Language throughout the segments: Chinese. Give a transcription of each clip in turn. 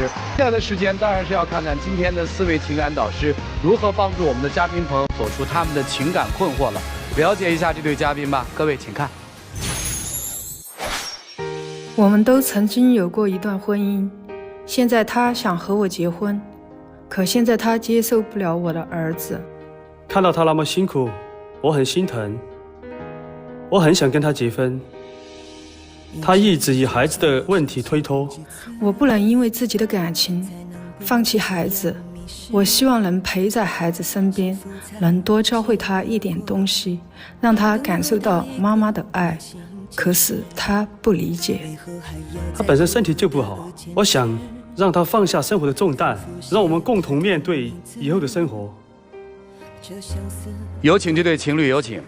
师。接下来的时间当然是要看看今天的4位情感导师如何帮助我们的嘉宾朋友走出他们的情感困惑了。了解一下这对嘉宾吧，各位请看。我们都曾经有过一段婚姻，现在他想和我结婚，可现在他接受不了我的儿子。看到他那么辛苦，我很心疼，我很想跟他结婚。他一直以孩子的问题推脱，我不能因为自己的感情放弃孩子，我希望能陪在孩子身边，能多教会他一点东西，让他感受到妈妈的爱。可是他不理解。他本身身体就不好，我想让他放下生活的重担，让我们共同面对以后的生活。有请这对情侣，有请。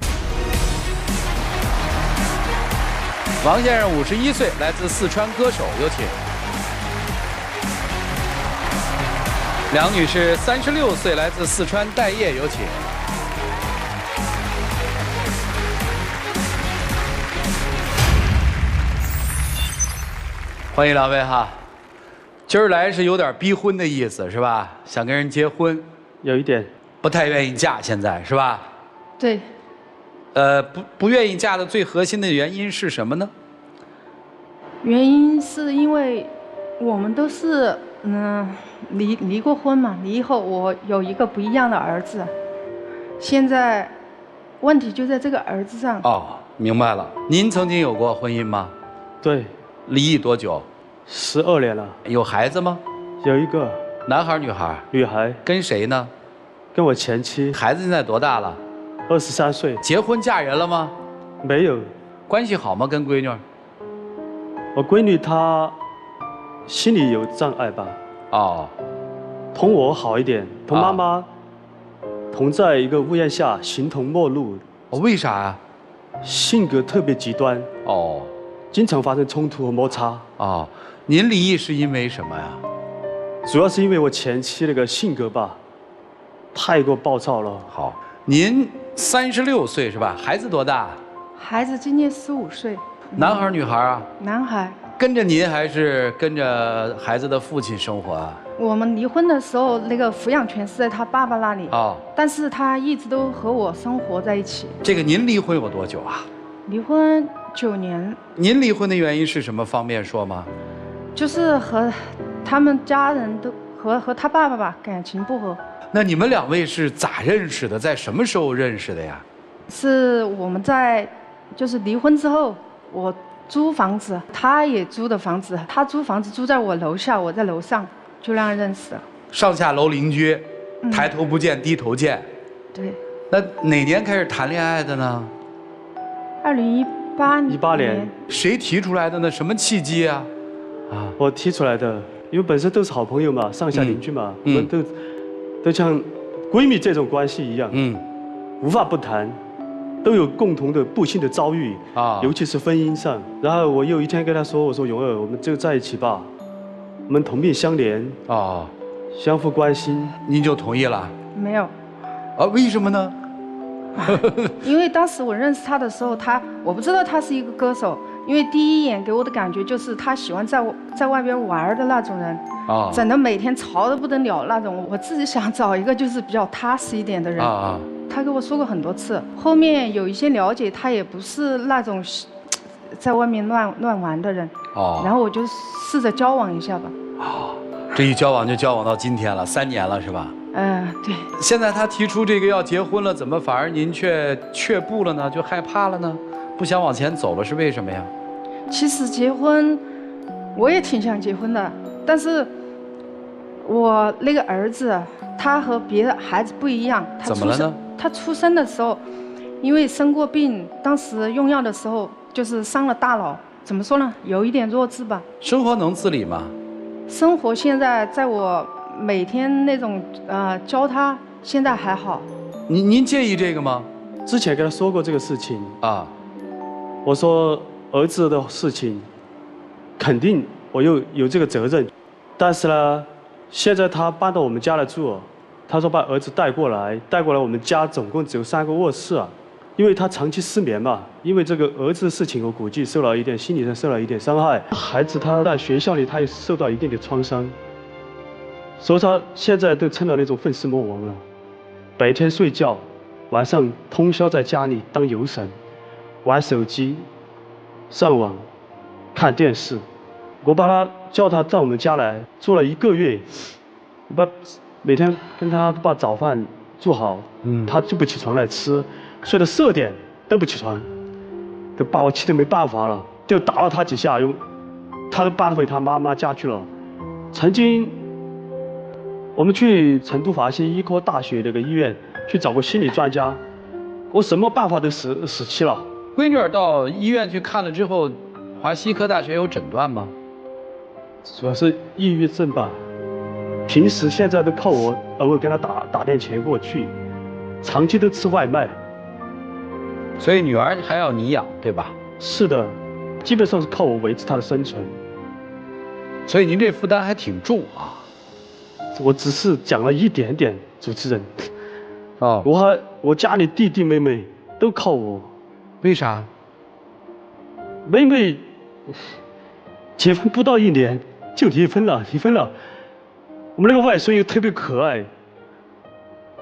王先生51岁，来自四川歌手，有请。梁女士36岁，来自四川待业，有请。欢迎两位哈，今儿来是有点逼婚的意思是吧？想跟人结婚，有一点不太愿意嫁，现在是吧？对，不愿意嫁的最核心的原因是什么呢？原因是因为我们都是离过婚嘛，离以后我有一个不一样的儿子，现在问题就在这个儿子上。哦，明白了。您曾经有过婚姻吗？对，离异多久，12年了。有孩子吗？有一个男孩女孩？女孩。跟谁呢？跟我前妻。孩子现在多大了？23岁。结婚嫁人了吗？没有。关系好吗？跟闺女？我闺女她心理有障碍吧？哦。同我好一点，同妈妈同在一个屋檐下，形同陌路。哦，为啥呀？性格特别极端。哦。经常发生冲突和摩擦。哦，您离异是因为什么呀？主要是因为我前妻那个性格吧，太过暴躁了。好，您36岁是吧？孩子多大？孩子今年15岁。男孩女孩啊？男孩。跟着您还是跟着孩子的父亲生活啊？我们离婚的时候，那个抚养权是在他爸爸那里。哦。但是他一直都和我生活在一起。这个您离婚有多久啊？离婚9年。您离婚的原因是什么？方便说吗？就是和他们家人都和他爸爸吧感情不和。那你们2位是咋认识的？在什么时候认识的呀？是我们就是离婚之后，我租房子，他也租的房子，他租房子住在我楼下，我在楼上，就那样认识了。上下楼邻居，抬头不见低头见。对。那哪年开始谈恋爱的呢？2018年。谁提出来的呢？什么契机啊？啊，我提出来的，因为本身都是好朋友嘛，上下邻居嘛，我们都像闺蜜这种关系一样，无话不谈。都有共同的不幸的遭遇啊，尤其是婚姻上。然后我有一天跟他说：“我说永儿，我们就在一起吧，我们同病相怜啊，相互关心。”您就同意了？没有。啊？为什么呢？因为当时我认识他的时候，我不知道他是一个歌手，因为第一眼给我的感觉就是他喜欢在外边玩的那种人啊，整得每天吵得不得了那种。我自己想找一个就是比较踏实一点的人啊。他跟我说过很多次，后面有一些了解，他也不是那种在外面乱玩的人。哦。然后我就试着交往一下吧。哦，这一交往就交往到今天了，3年了是吧？对。现在他提出这个要结婚了，怎么反而您却步了呢？就害怕了呢？不想往前走了，是为什么呀？其实结婚，我也挺想结婚的，但是我那个儿子，他和别的孩子不一样。怎么了呢？他出生的时候，因为生过病，当时用药的时候就是伤了大脑。怎么说呢？有一点弱智吧。生活能自理吗？生活现在在我每天那种教他，现在还好。您介意这个吗？之前跟他说过这个事情啊，我说儿子的事情，肯定我又有这个责任，但是呢，现在他搬到我们家来住。他说把儿子带过来我们家总共只有3个卧室啊，因为他长期失眠嘛，因为这个儿子的事情，我估计心理上受了一点伤害。孩子他在学校里他也受到一定的创伤，所以他现在都成了那种粉丝魔王了，白天睡觉，晚上通宵在家里当游神，玩手机、上网、看电视。我叫他到我们家来住了1个月，每天跟他把早饭做好，他就不起床来吃，睡到12点都不起床，都把我气得没办法了，就打了他几下，他都搬回他妈妈家去了。曾经我们去成都华西医科大学那个医院去找过心理专家，我什么办法都使齐了。闺女儿到医院去看了之后，华西医科大学有诊断吗？主要是抑郁症吧，平时现在都靠我偶尔给他打点钱过去，长期都吃外卖。所以女儿还要你养，对吧？是的，基本上是靠我维持她的生存。所以您这负担还挺重啊。我只是讲了一点点，主持人。哦，我家里弟弟妹妹都靠我。为啥？妹妹结婚不到1年就离婚了。我们那个外孙又特别可爱，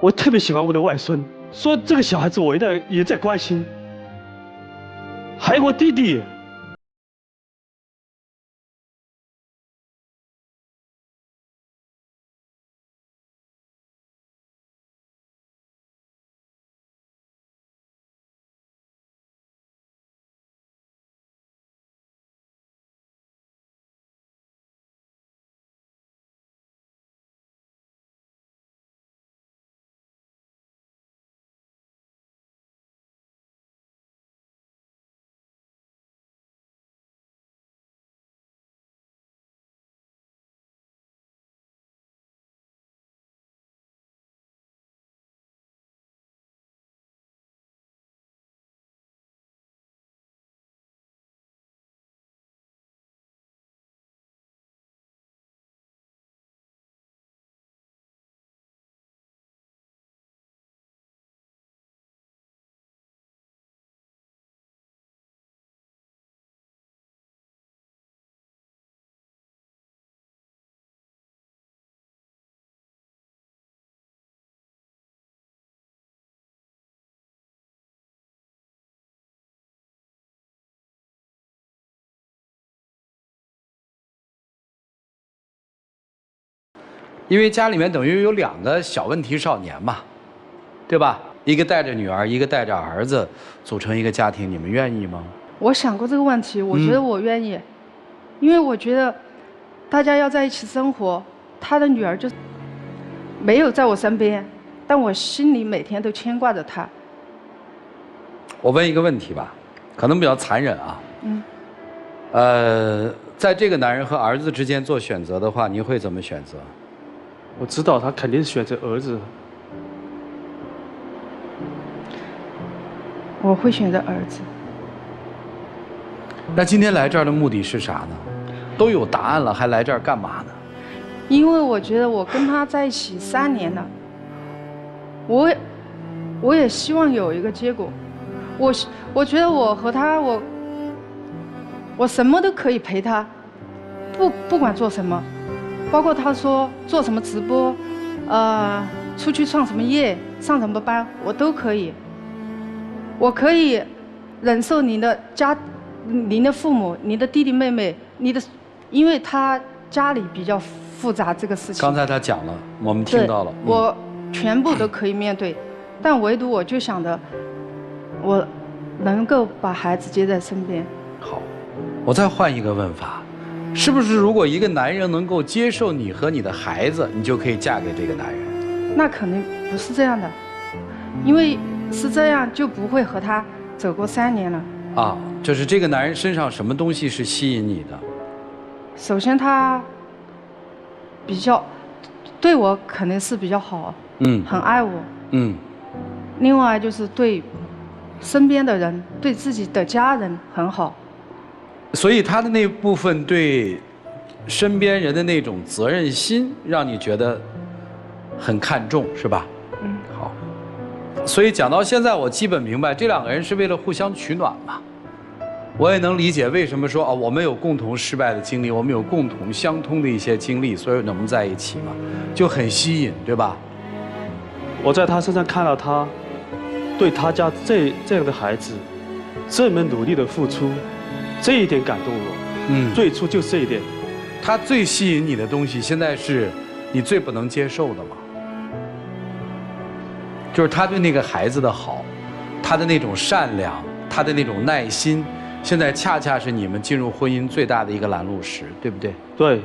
我特别喜欢我的外孙，说这个小孩子我也在关心。还有我弟弟。因为家里面等于有2个小问题少年嘛，对吧？一个带着女儿，一个带着儿子，组成一个家庭，你们愿意吗？我想过这个问题，我觉得我愿意，因为我觉得大家要在一起生活。他的女儿就没有在我身边，但我心里每天都牵挂着她。我问一个问题吧，可能比较残忍啊。在这个男人和儿子之间做选择的话，您会怎么选择？我知道他肯定是选择儿子。我会选择儿子。那今天来这儿的目的是啥呢？都有答案了，还来这儿干嘛呢？因为我觉得我跟他在一起3年了，我也希望有一个结果。我觉得我和他，我什么都可以陪他，不管做什么，包括他说做什么直播，出去创什么业，上什么班，我都可以。我可以忍受您的父母、您的弟弟妹妹，因为他家里比较复杂这个事情。刚才他讲了，我们听到了。我全部都可以面对，但唯独我就想着，我能够把孩子接在身边。好，我再换一个问法，是不是如果一个男人能够接受你和你的孩子，你就可以嫁给这个男人？那肯定不是这样的，因为是这样就不会和他走过3年了。啊，就是这个男人身上什么东西是吸引你的？首先他比较对我肯定是比较好，很爱我，另外就是对身边的人、对自己的家人很好。所以他的那部分对身边人的那种责任心，让你觉得很看重，是吧？好。所以讲到现在，我基本明白这2个人是为了互相取暖嘛。我也能理解为什么说我们有共同失败的经历，我们有共同相通的一些经历，所以我们在一起嘛，就很吸引，对吧？我在他身上看到他对他家这样的孩子这么努力的付出，这一点感动我。最初就这一点。他最吸引你的东西，现在是你最不能接受的吗？就是他对那个孩子的好，他的那种善良，他的那种耐心。现在恰恰是你们进入婚姻最大的一个拦路石，对不对？对，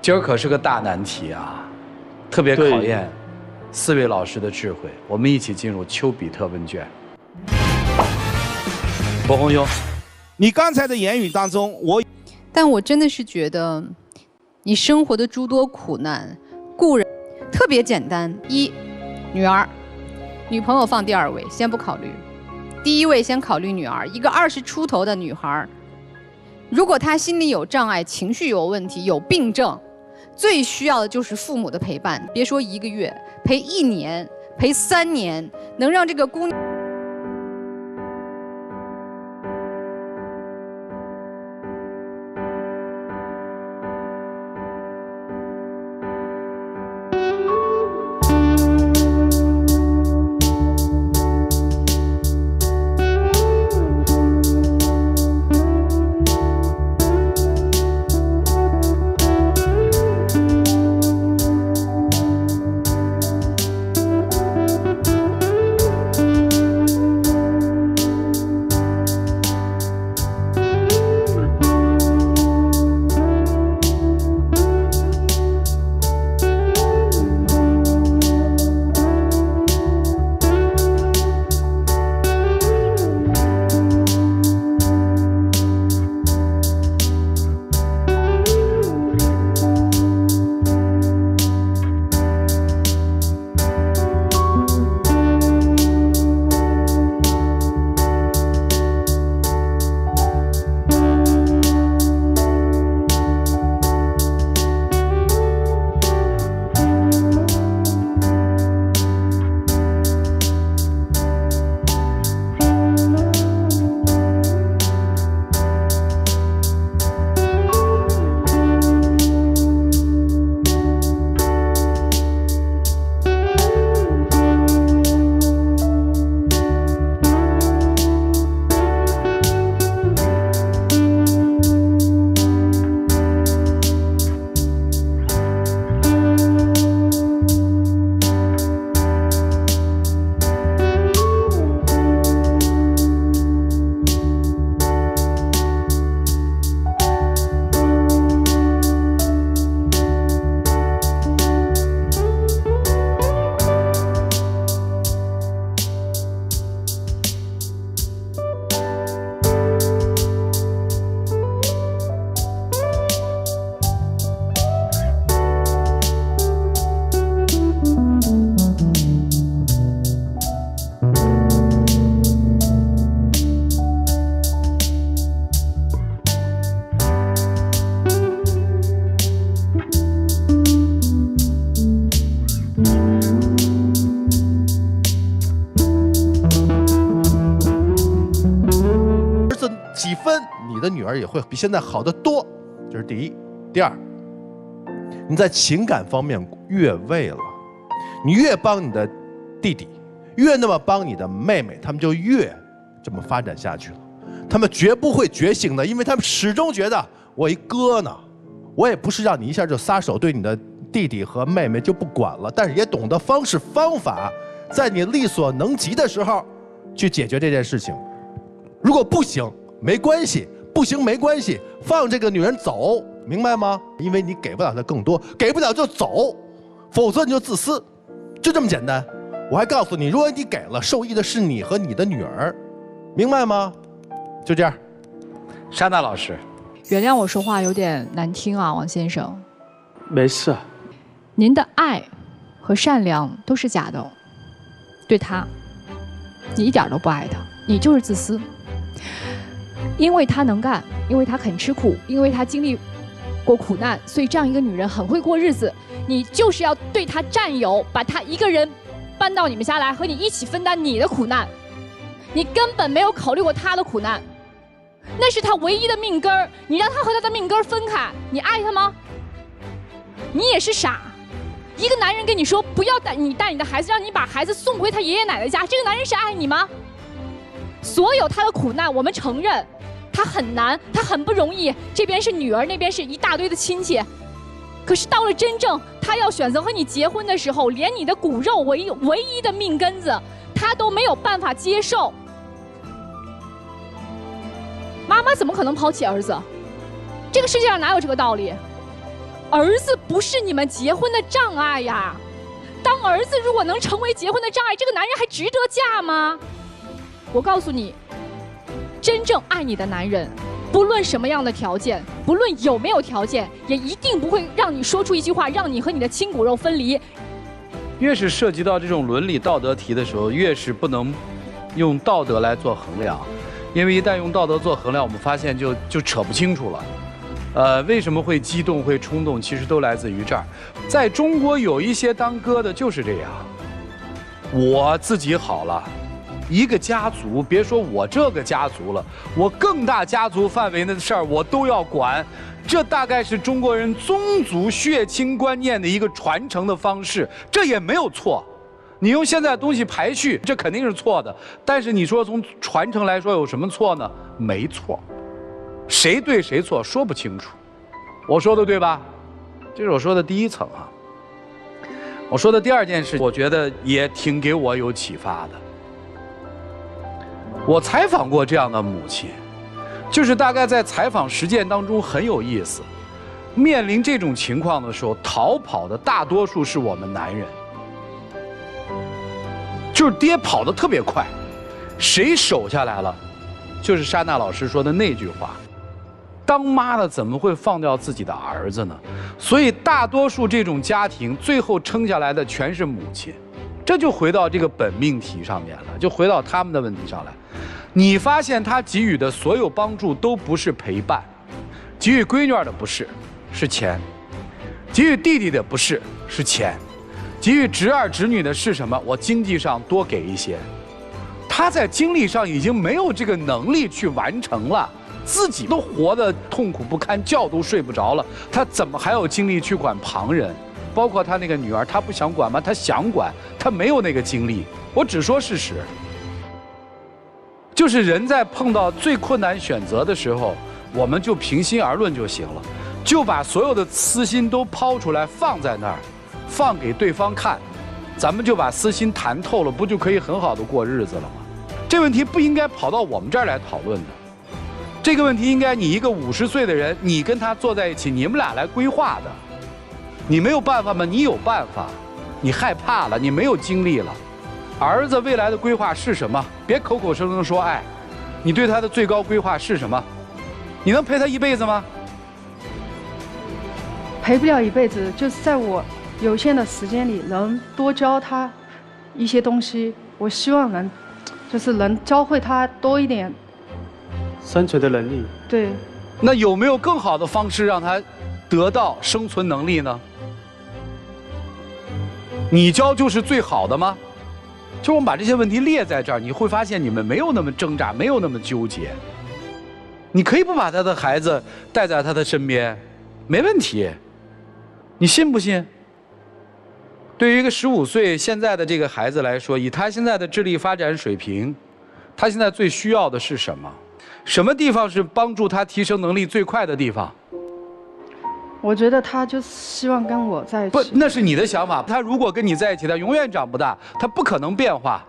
今儿可是个大难题啊，特别考验4位老师的智慧。我们一起进入丘比特问卷。博鸿庸，你刚才的言语当中，但我真的是觉得，你生活的诸多苦难，固然特别简单：一，女儿，女朋友放第2位，先不考虑。第1位先考虑女儿，一个20出头的女孩，如果她心里有障碍、情绪有问题、有病症，最需要的就是父母的陪伴。别说1个月，陪1年，陪3年，能让这个姑娘。几分，你的女儿也会比现在好得多，这是第一。第二，你在情感方面越位了，你越帮你的弟弟，越那么帮你的妹妹，他们就越这么发展下去了。他们绝不会觉醒的，因为他们始终觉得我一哥呢，我也不是让你一下就撒手对你的弟弟和妹妹就不管了，但是也懂得方式方法，在你力所能及的时候去解决这件事情。如果不行没关系，不行没关系，放这个女人走，明白吗？因为你给不了她更多，给不了就走，否则你就自私，就这么简单。我还告诉你，如果你给了，受益的是你和你的女儿，明白吗？就这样。莎娜老师，原谅我说话有点难听啊，王先生。没事。您的爱和善良都是假的，对他，你一点都不爱他，你就是自私。因为他能干，因为他肯吃苦，因为他经历过苦难，所以这样一个女人很会过日子。你就是要对她占有，把她一个人搬到你们家来，和你一起分担你的苦难。你根本没有考虑过她的苦难。那是他唯一的命根儿。你让他和他的命根儿分开，你爱他吗？你也是傻。一个男人跟你说不要带你的孩子，让你把孩子送回他爷爷奶奶家，这个男人是爱你吗？所有他的苦难，我们承认，他很难，他很不容易。这边是女儿，那边是一大堆的亲戚。可是到了真正他要选择和你结婚的时候，连你的骨肉唯一的命根子，他都没有办法接受。妈妈怎么可能抛弃儿子？这个世界上哪有这个道理？儿子不是你们结婚的障碍呀。当儿子如果能成为结婚的障碍，这个男人还值得嫁吗？我告诉你，真正爱你的男人，不论什么样的条件，不论有没有条件，也一定不会让你说出一句话，让你和你的亲骨肉分离。越是涉及到这种伦理道德题的时候，越是不能用道德来做衡量，因为一旦用道德做衡量，我们发现就扯不清楚了。为什么会激动、会冲动？其实都来自于这儿。在中国，有一些当哥的就是这样。我自己好了，一个家族，别说我这个家族了，我更大家族范围内的事儿我都要管。这大概是中国人宗族血亲观念的一个传承的方式，这也没有错。你用现在的东西排序，这肯定是错的。但是你说从传承来说有什么错呢？没错。谁对谁错说不清楚，我说的对吧？这是我说的第一层啊。我说的第二件事，我觉得也挺给我有启发的。我采访过这样的母亲，就是大概在采访实践当中很有意思。面临这种情况的时候，逃跑的大多数是我们男人，就是爹跑得特别快，谁守下来了？就是莎娜老师说的那句话。当妈的怎么会放掉自己的儿子呢？所以大多数这种家庭最后撑下来的全是母亲，这就回到这个本命题上面了，就回到他们的问题上来。你发现他给予的所有帮助都不是陪伴，给予闺女的不是，是钱；给予弟弟的不是，是钱；给予侄儿侄女的是什么？我经济上多给一些。他在精力上已经没有这个能力去完成了。自己都活得痛苦不堪，觉都睡不着了，他怎么还有精力去管旁人？包括他那个女儿，他不想管吗？他想管，他没有那个精力。我只说事实，就是人在碰到最困难选择的时候，我们就平心而论就行了，就把所有的私心都抛出来放在那儿，放给对方看，咱们就把私心谈透了，不就可以很好的过日子了吗？这问题不应该跑到我们这儿来讨论的。这个问题应该你一个50岁的人，你跟他坐在一起，你们俩来规划的。你没有办法吗？你有办法。你害怕了，你没有精力了。儿子未来的规划是什么？别口口声声说爱，你对他的最高规划是什么？你能陪他一辈子吗？陪不了一辈子，就是在我有限的时间里，能多教他一些东西。我希望能教会他多一点生存的能力。对。那有没有更好的方式让他得到生存能力呢？你教就是最好的吗？就我们把这些问题列在这儿，你会发现你们没有那么挣扎，没有那么纠结。你可以不把他的孩子带在他的身边，没问题。你信不信？对于一个15岁现在的这个孩子来说，以他现在的智力发展水平，他现在最需要的是什么？什么地方是帮助他提升能力最快的地方？我觉得他就希望跟我在一起。不，那是你的想法。他如果跟你在一起，他永远长不大，他不可能变化。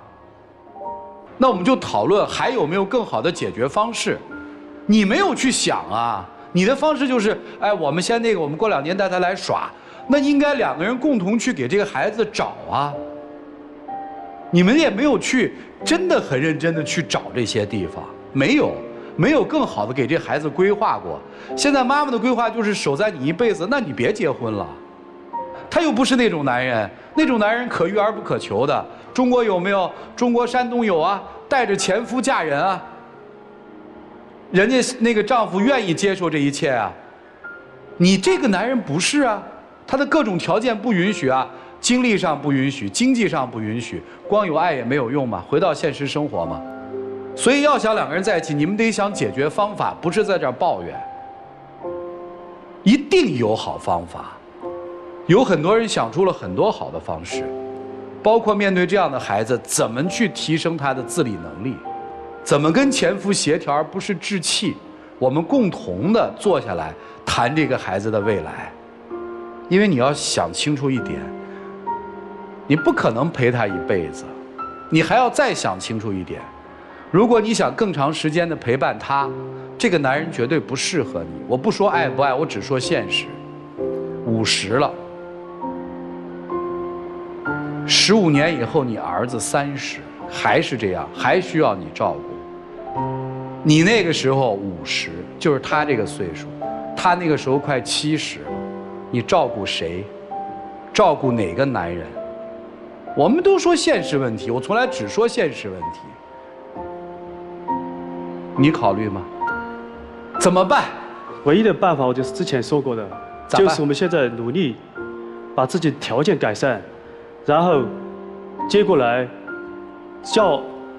那我们就讨论还有没有更好的解决方式。你没有去想啊，你的方式就是，哎，我们先那个，我们过2年带他来耍。那应该2个人共同去给这个孩子找啊。你们也没有去真的很认真的去找这些地方，没有更好的给这孩子规划过。现在妈妈的规划就是守在你一辈子，那你别结婚了。他又不是那种男人，那种男人可遇而不可求的。中国有没有？中国山东有啊，带着前夫嫁人啊。人家那个丈夫愿意接受这一切啊。你这个男人不是啊，他的各种条件不允许啊，精力上不允许，经济上不允许，光有爱也没有用嘛，回到现实生活嘛。所以要想两个人在一起，你们得想解决方法，不是在这儿抱怨。一定有好方法，有很多人想出了很多好的方式，包括面对这样的孩子，怎么去提升他的自理能力，怎么跟前夫协调，而不是置气。我们共同的坐下来谈这个孩子的未来，因为你要想清楚一点，你不可能陪他一辈子，你还要再想清楚一点。如果你想更长时间的陪伴他，这个男人绝对不适合你。我不说爱不爱，我只说现实。50了，15年以后你儿子30，还是这样，还需要你照顾。你那个时候50，就是他这个岁数，他那个时候快70了，你照顾谁？照顾哪个男人？我们都说现实问题，我从来只说现实问题。你考虑吗？怎么办？唯一的办法，我就是之前说过的，就是我们现在努力把自己条件改善，然后接过来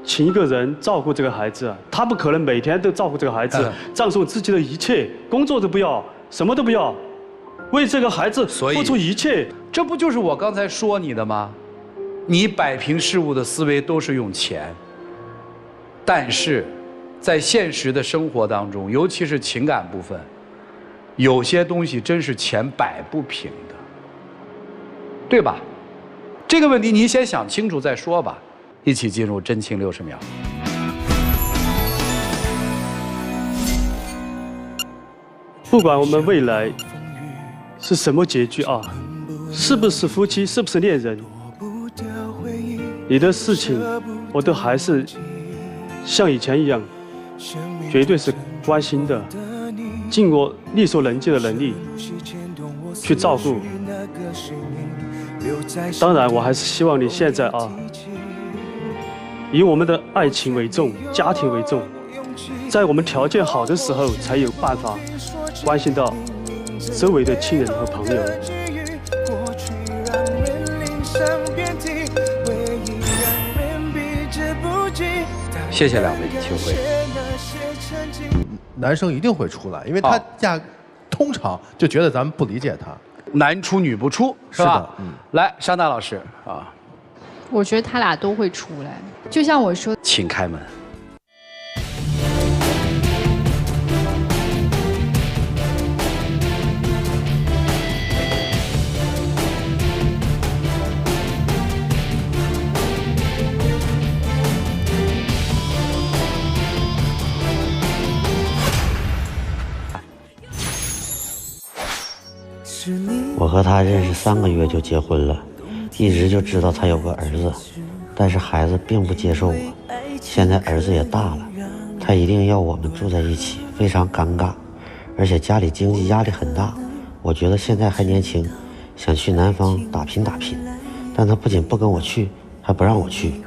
请一个人照顾这个孩子。他不可能每天都照顾这个孩子，葬送自己的一切，工作都不要，什么都不要，为这个孩子付出一切。这不就是我刚才说你的吗？你摆平事物的思维都是用钱，但是在现实的生活当中，尤其是情感部分，有些东西真是钱摆不平的，对吧？这个问题你先想清楚再说吧。一起进入真情60秒。不管我们未来是什么结局啊，是不是夫妻，是不是恋人，你的事情我都还是像以前一样，绝对是关心的，尽我力所能及的能力去照顾。当然，我还是希望你现在啊，以我们的爱情为重，家庭为重，在我们条件好的时候，才有办法关心到周围的亲人和朋友。谢谢两位的机会。男生一定会出来，因为他通常就觉得咱们不理解他，男出女不出，是吧？来，尚娜老师啊，我觉得他俩都会出来，就像我说，请开门。我和他认识3个月就结婚了，一直就知道他有个儿子，但是孩子并不接受我。现在儿子也大了，他一定要我们住在一起，非常尴尬，而且家里经济压力很大。我觉得现在还年轻，想去南方打拼打拼，但他不仅不跟我去，还不让我去。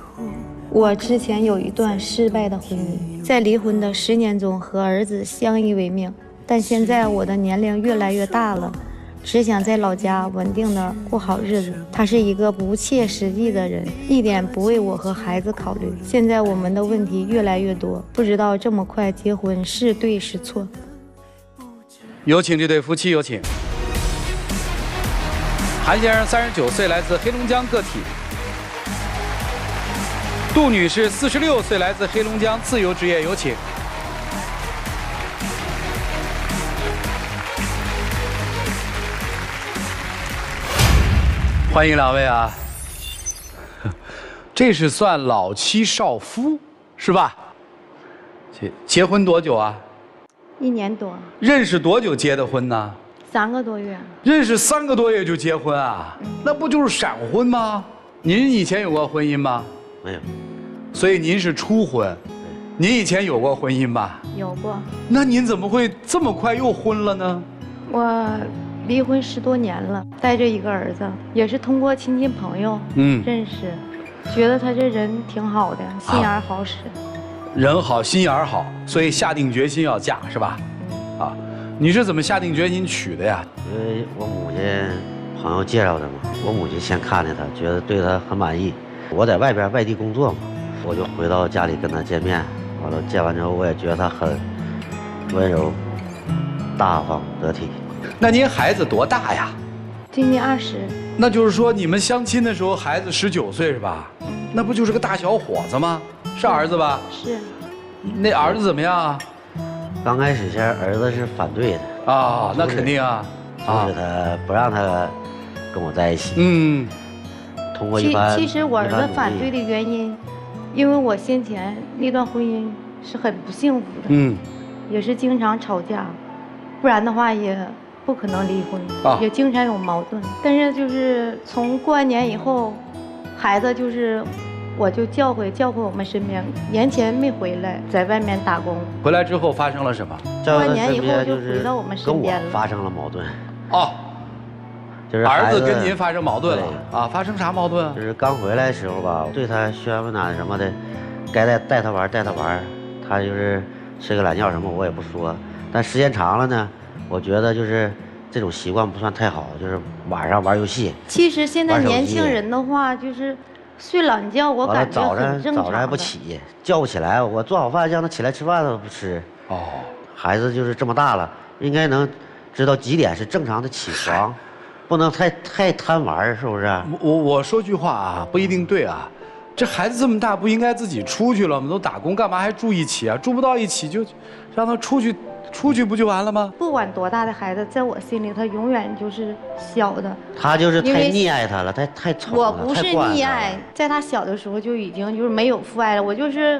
我之前有一段失败的婚姻，在离婚的10年中和儿子相依为命，但现在我的年龄越来越大了，只想在老家稳定的过好日子。他是一个不切实际的人，一点不为我和孩子考虑。现在我们的问题越来越多，不知道这么快结婚是对是错。有请这对夫妻，有请。韩先生39岁，来自黑龙江个体；杜女士46岁，来自黑龙江自由职业，有请。欢迎两位啊！这是算老妻少夫是吧？结婚多久啊？1年多。认识多久结的婚呢？3个多月。认识3个多月就结婚啊？那不就是闪婚吗？您以前有过婚姻吗？没有。所以您是初婚。您以前有过婚姻吧？有过。那您怎么会这么快又婚了呢？我离婚10多年了，带着一个儿子，也是通过亲戚朋友认识，觉得他这人挺好的，心眼好使。人好心眼好，所以下定决心要嫁是吧？啊，你是怎么下定决心娶的呀？因为我母亲朋友介绍的嘛，我母亲先看见他，觉得对他很满意。我在外地工作嘛，我就回到家里跟他见面，完了见完之后，我也觉得他很温柔、大方、得体。那您孩子多大呀？今年20。那就是说你们相亲的时候，孩子19岁是吧？那不就是个大小伙子吗？是儿子吧？是。那儿子怎么样啊？刚开始前儿子是反对的啊，那肯定啊，就是他不让他跟我在一起。嗯，通过一番其实我儿子反对的原因，因为我先前那段婚姻是很不幸福的，也是经常吵架，不然的话也不可能离婚，也经常有矛盾。但是就是从过完年以后，孩子就是我就叫回我们身边，年前没回来，在外面打工。回来之后发生了什么？过完年以后就回到我们身边了。跟我发生了矛盾。哦，就是儿子跟您发生矛盾了啊？发生啥矛盾？就是刚回来的时候吧，对他嘘寒问暖什么的，该带他玩，他就是睡个懒觉什么我也不说。但时间长了呢，我觉得就是这种习惯不算太好，就是晚上玩游戏。其实现在年轻人的话就是。睡懒觉，我感觉很正常。早上还不起，叫不起来。我做好饭让他起来吃饭，他都不吃。哦，孩子就是这么大了，应该能知道几点是正常的起床，不能太贪玩，是不是？我说句话啊，不一定对啊。这孩子这么大，不应该自己出去了吗？都打工，干嘛还住一起啊？住不到一起就让他出去不就完了吗？不管多大的孩子，在我心里他永远就是小的。他就是太溺爱他了，太宠了。我不是溺爱，在他小的时候就已经就是没有父爱了。我就是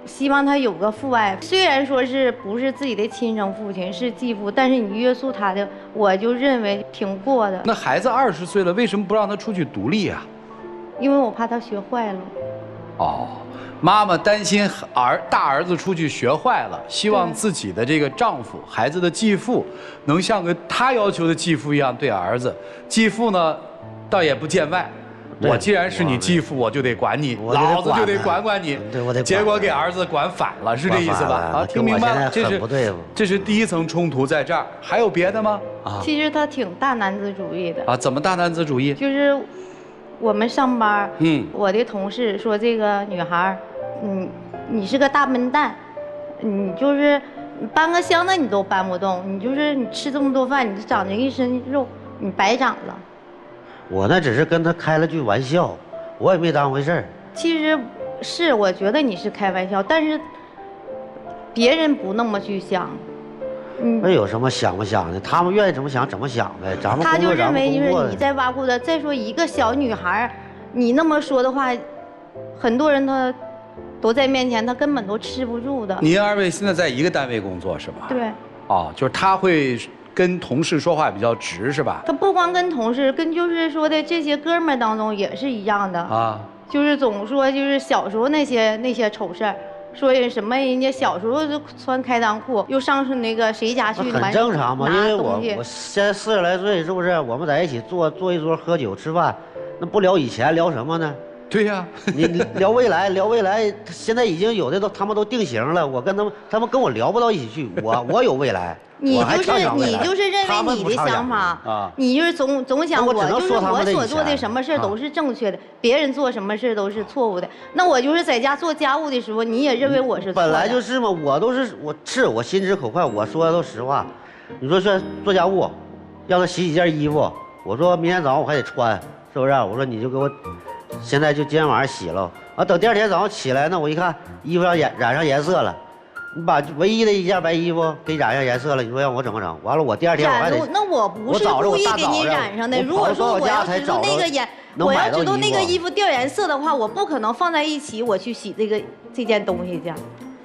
希望他有个父爱，虽然说是不是自己的亲生父亲，是继父，但是你约束他的，我就认为挺过的。那孩子20岁了，为什么不让他出去独立啊？因为我怕他学坏了。哦。妈妈担心大儿子出去学坏了，希望自己的这个丈夫、孩子的继父，能像个他要求的继父一样对儿子。继父呢，倒也不见外。我既然是你继父，我就得管你，老子就得管你。对，我得。结果给儿子管反了，是这意思吧？啊，听明白了，这是第一层冲突在这儿，还有别的吗？啊，其实他挺大男子主义的。啊，怎么大男子主义？就是。我们上班，我的同事说这个女孩，你是个大笨蛋，你就是搬个箱子你都搬不动，你吃这么多饭，你长着一身肉，你白长了。我那只是跟他开了句玩笑，我也没当回事儿。其实是我觉得你是开玩笑，但是别人不那么去想。那有什么想不想的？他们愿意怎么想怎么想呗。咱们他就认为就是你在挖苦他。再说一个小女孩，你那么说的话，很多人他都在面前，他根本都吃不住的。您2位现在在一个单位工作是吧？对。哦，就是他会跟同事说话比较直是吧？他不光跟同事，跟就是说的这些哥们当中也是一样的啊。就是总说就是小时候那些丑事儿。说什么人家小时候就穿开裆裤，又上那个谁家去很正常嘛，因为我现在40来岁，是不是？我们在一起坐一桌喝酒吃饭，那不聊以前聊什么呢？对呀，你聊未来，现在已经有的他们都定型了，我跟他们跟我聊不到一起去，我有未来。你就是认为你的想法啊，你就是总想我就是我所做的什么事都是正确的，别人做什么事都是错误的。那我就是在家做家务的时候，你也认为我是错的。本来就是嘛，我心直口快，我说的都实话。你说做家务，让他洗几件衣服，我说明天早上我还得穿，是不是？我说你就给我，现在就今天晚上洗了啊，等第2天早上起来呢，我一看衣服上染上颜色了。你把唯一的一件白衣服给染上颜色了，你说让我怎么整？完了，我第2天我还得。那我不是故意给你染上的。如果说我要知道那个衣服掉颜色的话，我不可能放在一起我去洗这件东西去。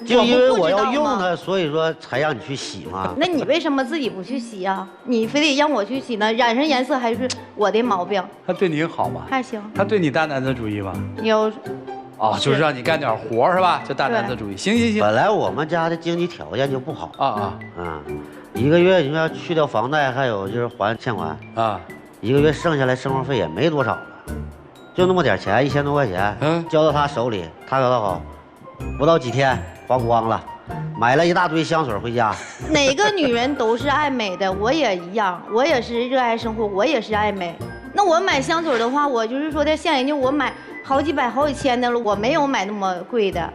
就因为我要用它，所以说才让你去洗嘛。那你为什么自己不去洗啊？你非得让我去洗呢？染上颜色还是我的毛病？他对您好吗？还行。他对你大男子主义吗？有。哦，就是让你干点活是吧？就大男子主义。行。本来我们家的经济条件就不好1个月你要去掉房贷，还有就是还欠款啊，1个月剩下来生活费也没多少了，就那么点钱，1000多块钱，交到他手里，他可倒好，不到几天花光了，买了一大堆香水回家。哪个女人都是爱美的，我也一样，我也是热爱生活，我也是爱美。那我买香水的话，我就是说的像人家我买好几百好几千的了，我没有买那么贵的。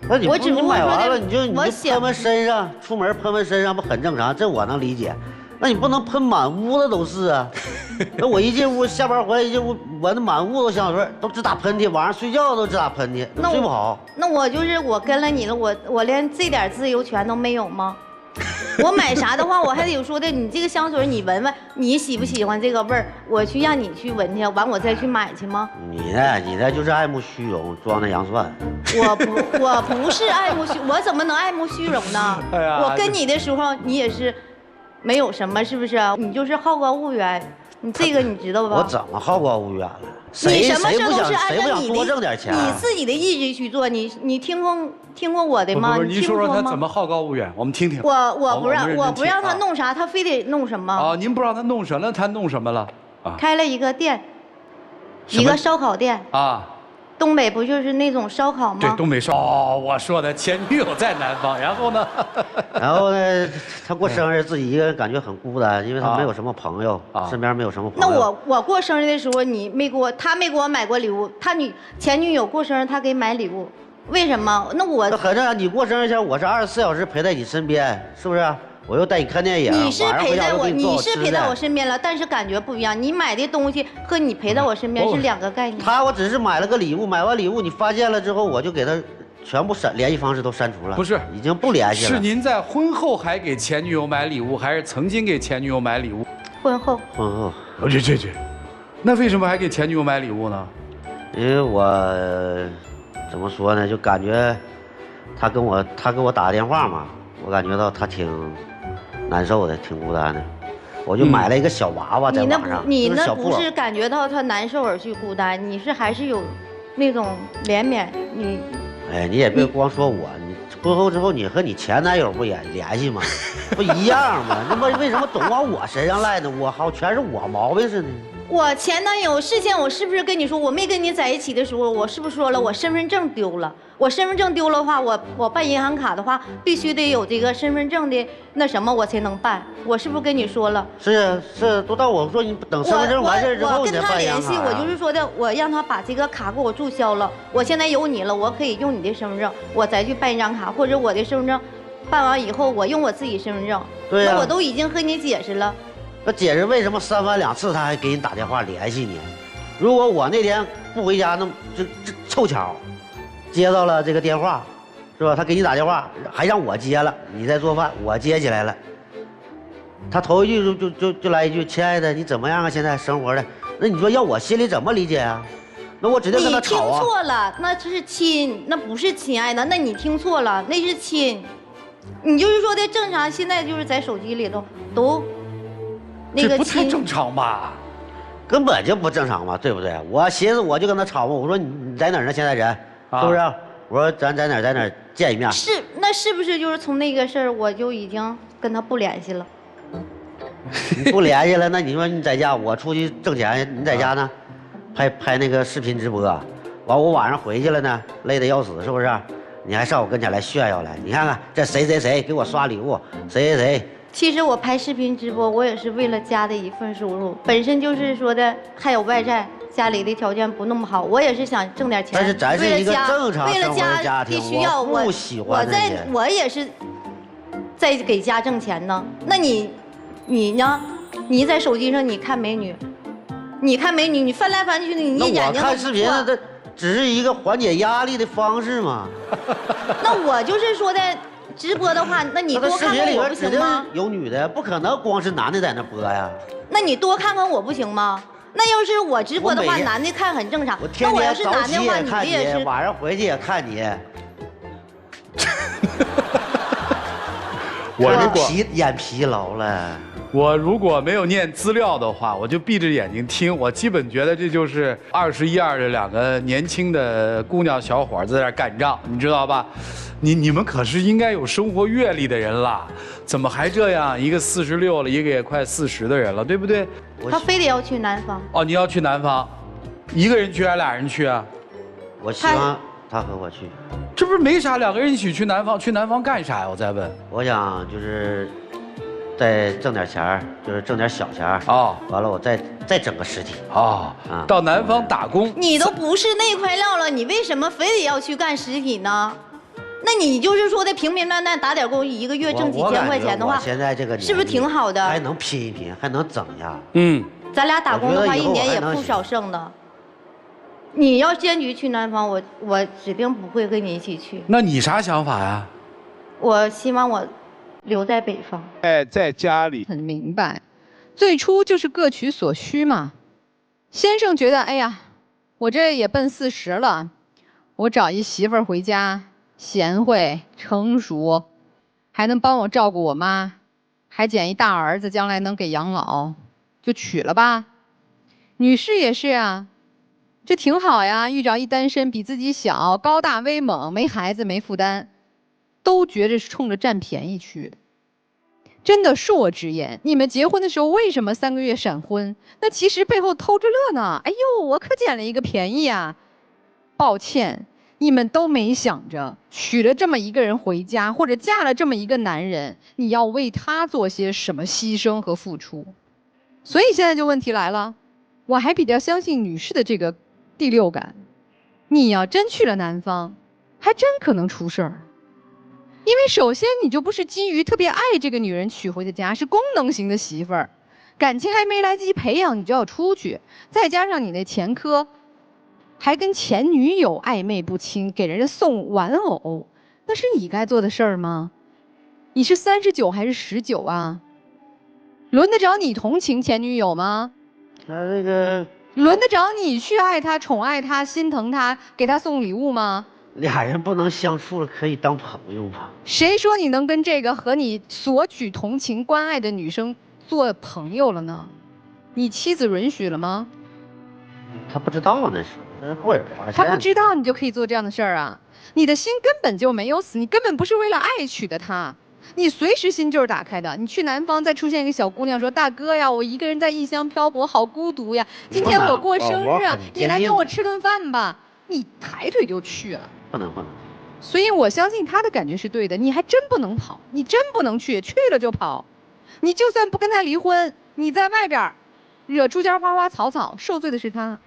那你不你我只不过买完了，说的你就我喷完身上，出门喷完身上不很正常？这我能理解。那你不能喷满屋子都是啊！那我一进屋，下班回来一进屋，闻的满屋子香水，都直打喷嚏，晚上睡觉都直打喷嚏，那睡不好。那我跟了你了，我连这点自由权都没有吗？我买啥的话，我还得说的，你这个香水你闻闻，你喜不喜欢这个味儿？我去让你去闻去，完我再去买去吗？你呢就是爱慕虚荣，装的洋蒜。我不是爱慕虚，我怎么能爱慕虚荣呢？哎呀我跟你的时候，你也是没有什么，是不是？你就是好高骛远，你这个你知道吧？我怎么好高骛远了？你什么事都是按照多挣点钱？你自己的意志去做。你听过我的吗？你说说他怎么好高骛远，我们听听。我不让他弄啥，他非得弄什么？啊，您不让他弄什么，他弄什么了？啊，开了一个店，一个烧烤店啊。东北不就是那种烧烤吗？对，东北烧。哦，我说的前女友在南方，然后呢？然后呢，他过生日自己一个人感觉很孤单，因为他没有什么朋友，身边没有什么朋友。那我过生日的时候，他没给我买过礼物，前女友过生日他给买礼物，为什么？那很正常，你过生日前我是24小时陪在你身边，是不是？我又带你看电影，你是陪在我身边了，但是感觉不一样。你买的东西和你陪在我身边是两个概念。我只是买了个礼物，买完礼物你发现了之后，我就给他全部联系方式都删除了。不是，已经不联系了。是您在婚后还给前女友买礼物，还是曾经给前女友买礼物？婚后。这，那为什么还给前女友买礼物呢？因为我怎么说呢，就感觉他给我打个电话嘛，我感觉到他挺难受的，挺孤单的，我就买了一个小娃娃在网上。你那不是感觉到他难受而去孤单，你是还是有那种怜悯你。哎，你也别光说我，你婚后之后你和你前男友不也联系吗？不一样吗？那么为什么总往我身上赖呢？我好全是我毛病似的。我前男友事先我是不是跟你说，我没跟你在一起的时候，我是不是说了我身份证丢了？我身份证丢了的话，我办银行卡的话，必须得有这个身份证的那什么我才能办。我是不是跟你说了？是，都到我说你等身份证完事之后你再办银行卡。我跟他联系，我就是说的，我让他把这个卡给我注销了。我现在有你了，我可以用你的身份证，我再去办一张卡，或者我的身份证办完以后，我用我自己身份证。对呀。那我都已经和你解释了。那解释为什么3番2次他还给你打电话联系你？如果我那天不回家，那就凑巧接到了这个电话，是吧？他给你打电话，还让我接了，你在做饭，我接起来了。他头一句就来一句：“亲爱的，你怎么样啊？现在生活的？”那你说要我心里怎么理解啊？那我指定跟他吵啊。你听错了，那是亲，那不是亲爱的，那你听错了，那是亲。你就是说的正常，现在就是在手机里头都。这不太正常吧？根本就不正常嘛，对不对？我寻思我就跟他吵嘛，我说你在哪儿呢？现在人是不是？我说咱在哪儿见一面？那是不是就是从那个事儿我就已经跟他不联系了？你不联系了，那你说你在家，我出去挣钱，你在家呢，拍那个视频直播，完我晚上回去了呢，累得要死，是不是？你还上我跟前来炫耀来？你看看这谁给我刷礼物，谁。其实我拍视频直播，我也是为了家的一份收入，本身就是说的还有外债，家里的条件不那么好，我也是想挣点钱。但是咱是一个正常生活的家庭，为了家的需要，我也是在给家挣钱呢。那你呢？你在手机上你看美女，你翻来翻去的，你眼睛。我看视频这只是一个缓解压力的方式嘛。那我就是说的。直播的话，那你多看看我不行吗？有女的，不可能光是男的在那播呀。那你多看看我不行吗？那要是我直播的话，男的看很正常。我天天早起也看你，晚上回去也看你。我如果眼疲劳了。我如果没有念资料的话，我就闭着眼睛听。我基本觉得这就是21、22的两个年轻的姑娘小伙在那干仗，你知道吧？你们可是应该有生活阅历的人了，怎么还这样？一个46了，一个也快40的人了，对不对？他非得要去南方。哦，你要去南方，一个人去还是俩人去啊？我希望他和我去。这不是没啥，两个人一起去南方，去南方干啥呀？我再问。我想就是再挣点钱，就是挣点小钱哦。完了我再整个实体哦，到南方打工。你都不是那块料了，你为什么非得要去干实体呢？那你就是说的平平淡淡打点工，一个月挣几千块钱的话，现在这个是不是挺好的？还能拼一拼，还能整呀。咱俩打工的话，一年也不少挣的。你要坚决去南方，我指定不会跟你一起去。那你啥想法呀？我希望我留在北方。在家里很明白，最初就是各取所需嘛。先生觉得，哎呀，我这也奔40了，我找一媳妇儿回家，贤惠成熟，还能帮我照顾我妈，还捡一大儿子，将来能给养老，就娶了吧。女士也是啊，这挺好呀，遇着一单身比自己小、高大威猛、没孩子没负担，都觉着是冲着占便宜去的。真的恕我直言，你们结婚的时候为什么3个月闪婚？那其实背后偷着乐呢。哎呦，我可捡了一个便宜啊！抱歉，你们都没想着娶了这么一个人回家，或者嫁了这么一个男人，你要为他做些什么牺牲和付出。所以现在就问题来了，我还比较相信女士的这个第六感。你要真去了南方，还真可能出事儿。因为首先你就不是基于特别爱这个女人娶回的家，是功能型的媳妇儿，感情还没来及培养你就要出去，再加上你那前科，还跟前女友暧昧不清，给人家送玩偶，那是你该做的事儿吗？你是39还是19啊？轮得着你同情前女友吗？那个轮得着你去爱她、宠爱她、心疼她、给她送礼物吗？俩人不能相处了，可以当朋友吗？谁说你能跟这个和你索取同情关爱的女生做朋友了呢？你妻子允许了吗？他不知道那是，后来发现他不知道你就可以做这样的事儿啊！你的心根本就没有死，你根本不是为了爱娶的她，你随时心就是打开的。你去南方再出现一个小姑娘说：“大哥呀，我一个人在异乡漂泊，好孤独呀！今天我过生日啊，你来跟我吃顿饭吧。”你抬腿就去了。不能。所以我相信他的感觉是对的，你还真不能跑，你真不能去了就跑。你就算不跟他离婚，你在外边惹出家花花草草，受罪的是他。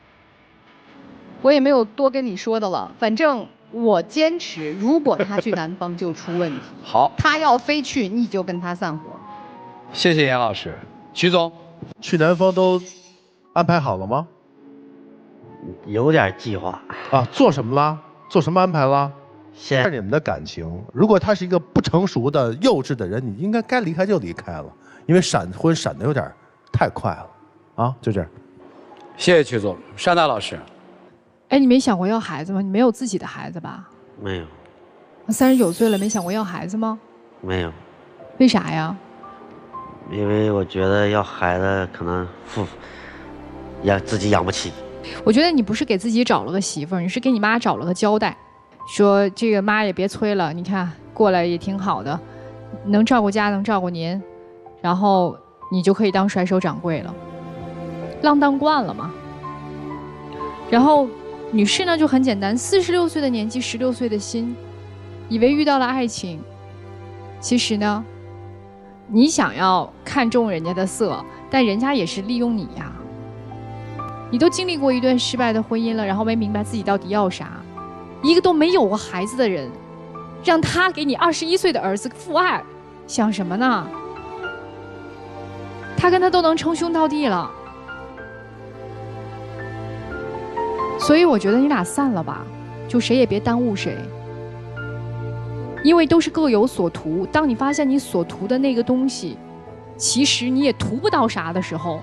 我也没有多跟你说的了，反正我坚持，如果他去南方就出问题。好，他要非去，你就跟他散伙。谢谢严老师。徐总，去南方都安排好了吗？有点计划啊，做什么啦？做什么安排啦？先你们的感情，如果他是一个不成熟的、幼稚的人，你应该该离开就离开了，因为闪婚闪的有点太快了，啊，就这样。谢谢曲总。单娜老师，哎，你没想过要孩子吗？你没有自己的孩子吧？没有。39岁了，没想过要孩子吗？没有。为啥呀？因为我觉得要孩子可能自己养不起。我觉得你不是给自己找了个媳妇儿，你是给你妈找了个交代，说这个妈也别催了，你看过来也挺好的，能照顾家，能照顾您，然后你就可以当甩手掌柜了，浪荡惯了嘛。然后女士呢就很简单，46岁的年纪，16岁的心，以为遇到了爱情，其实呢，你想要看中人家的色，但人家也是利用你呀。你都经历过一段失败的婚姻了，然后没明白自己到底要啥。一个都没有过孩子的人，让他给你21岁的儿子父爱，想什么呢？他跟他都能称兄道弟了，所以我觉得你俩散了吧，就谁也别耽误谁，因为都是各有所图。当你发现你所图的那个东西，其实你也图不到啥的时候，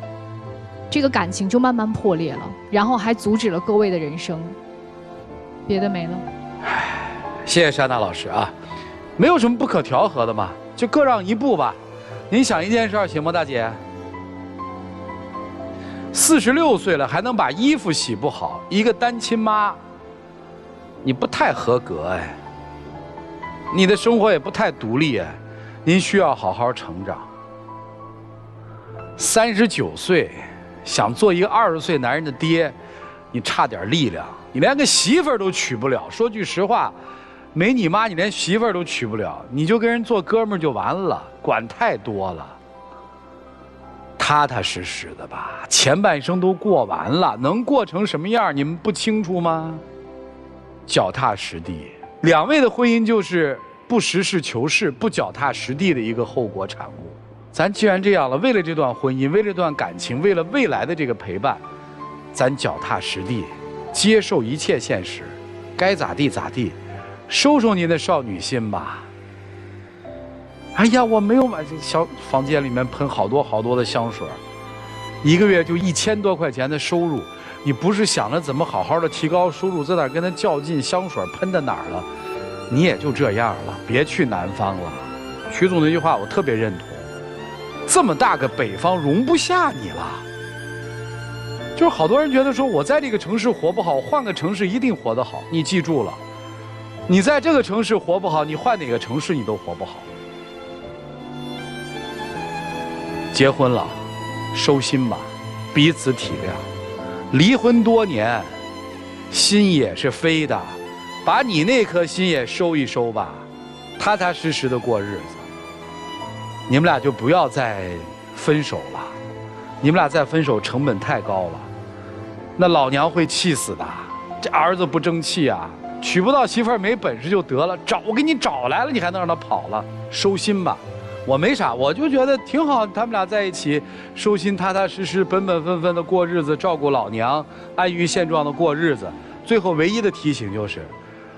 这个感情就慢慢破裂了，然后还阻止了各位的人生，别的没了。谢谢单娜老师啊，没有什么不可调和的嘛，就各让一步吧。您想一件事行吗，大姐？46岁了还能把衣服洗不好，一个单亲妈，你不太合格哎，你的生活也不太独立哎，您需要好好成长。39岁。想做一个20岁男人的爹，你差点力量，你连个媳妇儿都娶不了。说句实话，没你妈，你连媳妇儿都娶不了，你就跟人做哥们儿就完了，管太多了。踏踏实实的吧，前半生都过完了，能过成什么样你们不清楚吗？脚踏实地， 2位的婚姻就是不实事求是、不脚踏实地的一个后果产物。咱既然这样了，为了这段婚姻，为了这段感情，为了未来的这个陪伴，咱脚踏实地，接受一切现实，该咋地咋地，收收您的少女心吧。哎呀，我没有买这小房间里面喷好多好多的香水，1个月就1000多块钱的收入，你不是想着怎么好好的提高收入，在哪跟他较劲，香水喷到哪儿了，你也就这样了，别去南方了。徐总那句话我特别认同，这么大个北方容不下你了。就是好多人觉得说我在这个城市活不好，换个城市一定活得好。你记住了，你在这个城市活不好，你换哪个城市你都活不好。结婚了，收心吧，彼此体谅。离婚多年，心也是飞的，把你那颗心也收一收吧，踏踏实实的过日子。你们俩就不要再分手了，你们俩再分手成本太高了，那老娘会气死的。这儿子不争气啊，娶不到媳妇儿没本事就得了，我给你找来了，你还能让他跑了？收心吧。我没啥，我就觉得挺好，他们俩在一起，收心踏踏实实、本本分分的过日子，照顾老娘，安于现状的过日子。最后唯一的提醒就是，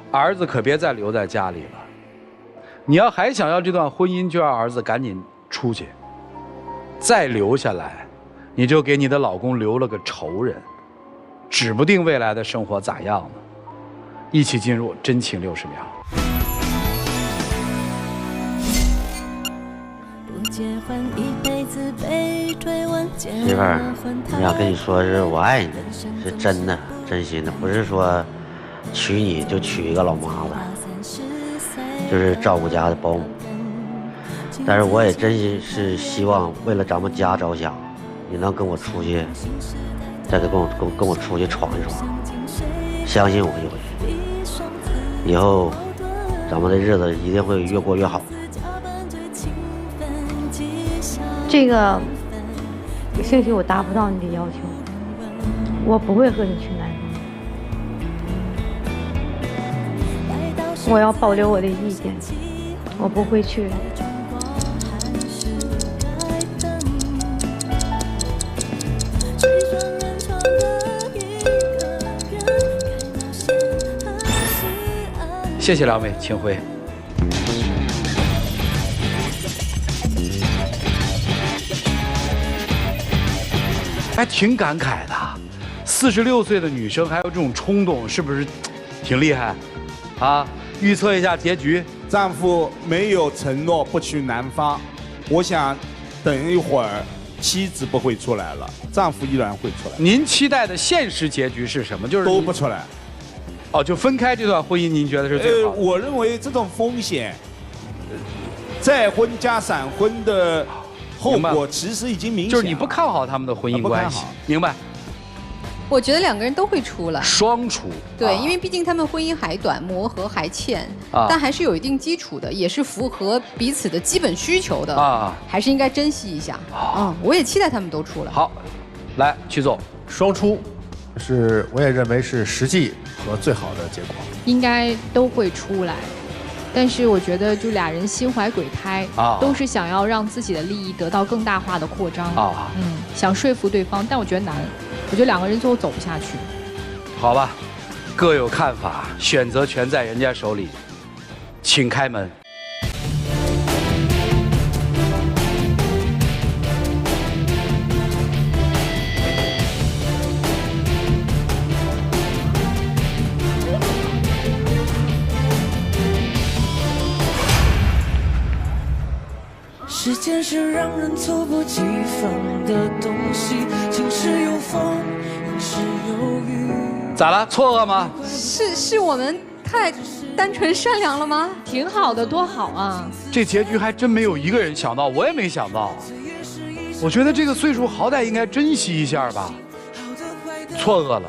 儿子可别再留在家里了。你要还想要这段婚姻，就让儿子赶紧出去。再留下来，你就给你的老公留了个仇人，指不定未来的生活咋样呢。一起进入真情60秒。媳妇儿，我想跟你说是我爱你，是真的、真心的，不是说娶你就娶一个老妈子，就是照顾家的保姆。但是我也真心是希望为了咱们家着想，你能跟我出去，再跟我出去闯一闯。相信我一回，以后咱们的日子一定会越过越好。这个兴许我达不到你的要求，我不会和你去南方，我要保留我的意见，我不会去。谢谢2位，请回。还挺感慨的，46岁的女生还有这种冲动，是不是挺厉害？啊，预测一下结局。丈夫没有承诺不去南方，我想等一会儿妻子不会出来了，丈夫依然会出来。您期待的现实结局是什么？就是都不出来。哦，就分开这段婚姻，您觉得是最好的？我认为这种风险，再婚加闪婚的后果其实已经明显了，就是你不看好他们的婚姻关系，明白？我觉得2个人都会出来，双出。对，因为毕竟他们婚姻还短，磨合还欠，但还是有一定基础的，也是符合彼此的基本需求的啊，还是应该珍惜一下。我也期待他们都出来。好，来，曲总，双出，我也认为是实际和最好的结果。应该都会出来。但是我觉得，就2人心怀鬼胎，都是想要让自己的利益得到更大化的扩张想说服对方，但我觉得难，我觉得2个人最后走不下去。好吧，各有看法，选择权在人家手里，请开门。时间是让人猝不及防的东西，晴时有风，阴时有雨。咋了？错愕吗？是我们太单纯善良了吗？挺好的，多好啊！这结局还真没有一个人想到，我也没想到。我觉得这个岁数好歹应该珍惜一下吧。错愕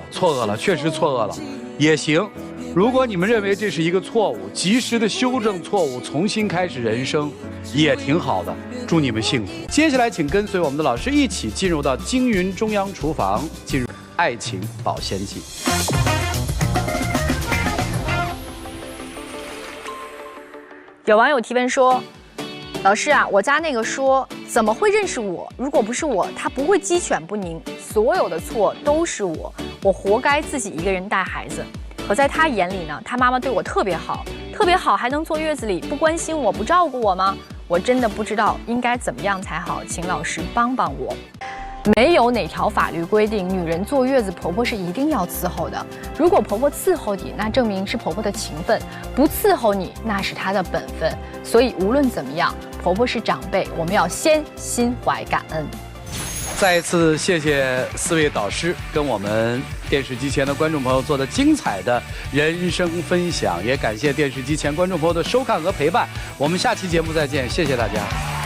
了，确实错愕了，也行。如果你们认为这是一个错误，及时的修正错误，重新开始人生，也挺好的。祝你们幸福。接下来，请跟随我们的老师一起进入到京云中央厨房，进入爱情保鲜剂。有网友提问说：“老师啊，我家那个说怎么会认识我？如果不是我，他不会鸡犬不宁。所有的错都是我，我活该自己一个人带孩子。可在他眼里呢，他妈妈对我特别好，特别好，还能坐月子里不关心我不照顾我吗？我真的不知道应该怎么样才好，请老师帮帮我。”没有哪条法律规定女人坐月子婆婆是一定要伺候的。如果婆婆伺候你，那证明是婆婆的情分；不伺候你，那是她的本分。所以无论怎么样，婆婆是长辈，我们要先心怀感恩。再一次谢谢4位导师跟我们电视机前的观众朋友做的精彩的人生分享，也感谢电视机前观众朋友的收看和陪伴。我们下期节目再见，谢谢大家。